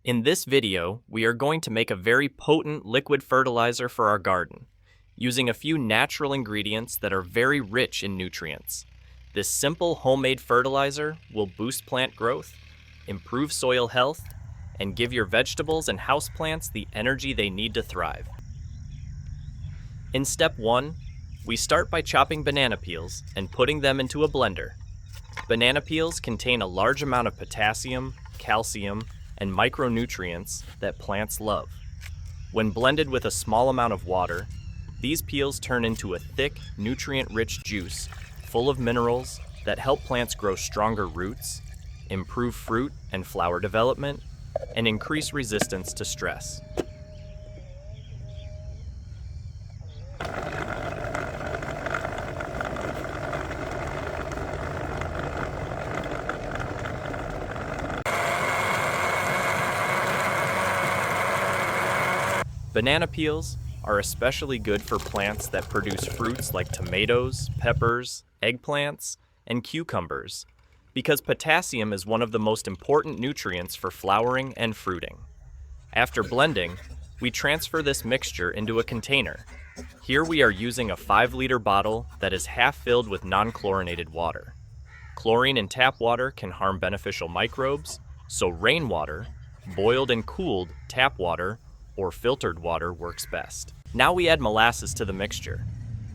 In this video, we are going to make a very potent liquid fertilizer for our garden, using a few natural ingredients that are very rich in nutrients. This simple homemade fertilizer will boost plant growth, improve soil health, and give your vegetables and houseplants the energy they need to thrive. In step 1, we start by chopping banana peels and putting them into a blender. Banana peels contain a large amount of potassium, calcium, and micronutrients that plants love. When blended with a small amount of water, these peels turn into a thick, nutrient-rich juice full of minerals that help plants grow stronger roots, improve fruit and flower development, and increase resistance to stress. Banana peels are especially good for plants that produce fruits like tomatoes, peppers, eggplants, and cucumbers, because potassium is one of the most important nutrients for flowering and fruiting. After blending, we transfer this mixture into a container. Here we are using a 5-liter bottle that is half filled with non-chlorinated water. Chlorine in tap water can harm beneficial microbes, so rainwater, boiled and cooled tap water, or filtered water works best. Now we add molasses to the mixture.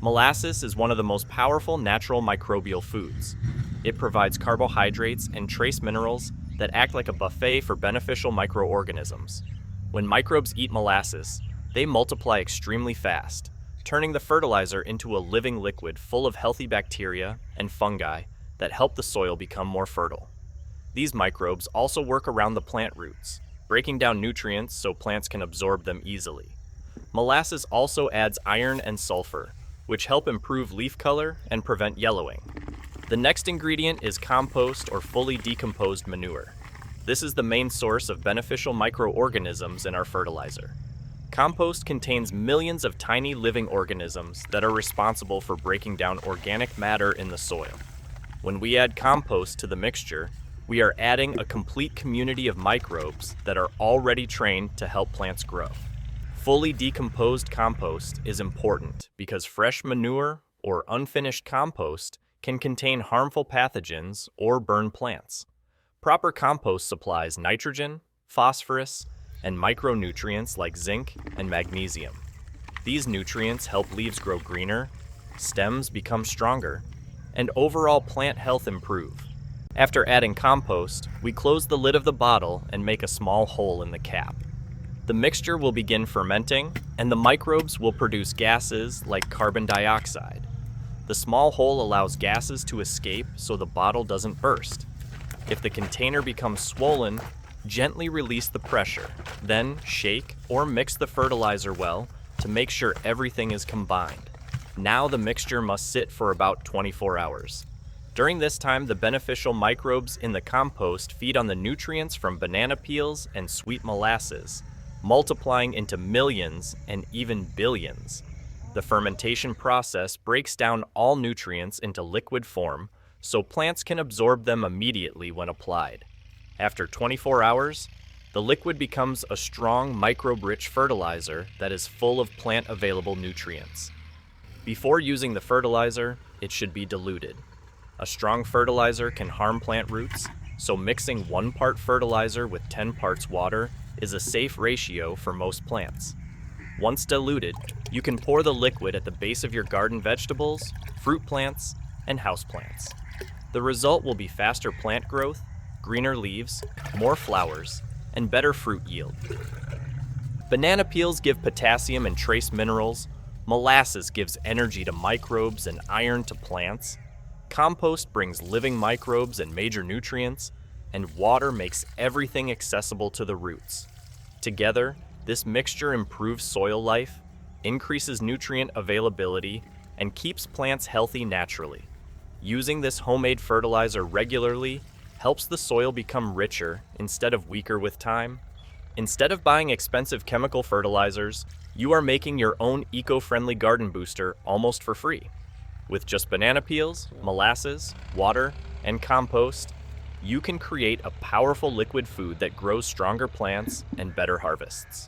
Molasses is one of the most powerful natural microbial foods. It provides carbohydrates and trace minerals that act like a buffet for beneficial microorganisms. When microbes eat molasses, they multiply extremely fast, turning the fertilizer into a living liquid full of healthy bacteria and fungi that help the soil become more fertile. These microbes also work around the plant roots, breaking down nutrients so plants can absorb them easily. Molasses also adds iron and sulfur, which help improve leaf color and prevent yellowing. The next ingredient is compost or fully decomposed manure. This is the main source of beneficial microorganisms in our fertilizer. Compost contains millions of tiny living organisms that are responsible for breaking down organic matter in the soil. When we add compost to the mixture, we are adding a complete community of microbes that are already trained to help plants grow. Fully decomposed compost is important because fresh manure or unfinished compost can contain harmful pathogens or burn plants. Proper compost supplies nitrogen, phosphorus, and micronutrients like zinc and magnesium. These nutrients help leaves grow greener, stems become stronger, and overall plant health improve. After adding compost, we close the lid of the bottle and make a small hole in the cap. The mixture will begin fermenting, and the microbes will produce gases like carbon dioxide. The small hole allows gases to escape so the bottle doesn't burst. If the container becomes swollen, gently release the pressure, then shake or mix the fertilizer well to make sure everything is combined. Now the mixture must sit for about 24 hours. During this time, the beneficial microbes in the compost feed on the nutrients from banana peels and sweet molasses, multiplying into millions and even billions. The fermentation process breaks down all nutrients into liquid form so plants can absorb them immediately when applied. After 24 hours, the liquid becomes a strong microbe-rich fertilizer that is full of plant-available nutrients. Before using the fertilizer, it should be diluted. A strong fertilizer can harm plant roots, so mixing 1 part fertilizer with 10 parts water is a safe ratio for most plants. Once diluted, you can pour the liquid at the base of your garden vegetables, fruit plants, and houseplants. The result will be faster plant growth, greener leaves, more flowers, and better fruit yield. Banana peels give potassium and trace minerals, molasses gives energy to microbes and iron to plants, compost brings living microbes and major nutrients, and water makes everything accessible to the roots. Together, this mixture improves soil life, increases nutrient availability, and keeps plants healthy naturally. Using this homemade fertilizer regularly helps the soil become richer instead of weaker with time. Instead of buying expensive chemical fertilizers, you are making your own eco-friendly garden booster almost for free. With just banana peels, molasses, water, and compost, you can create a powerful liquid food that grows stronger plants and better harvests.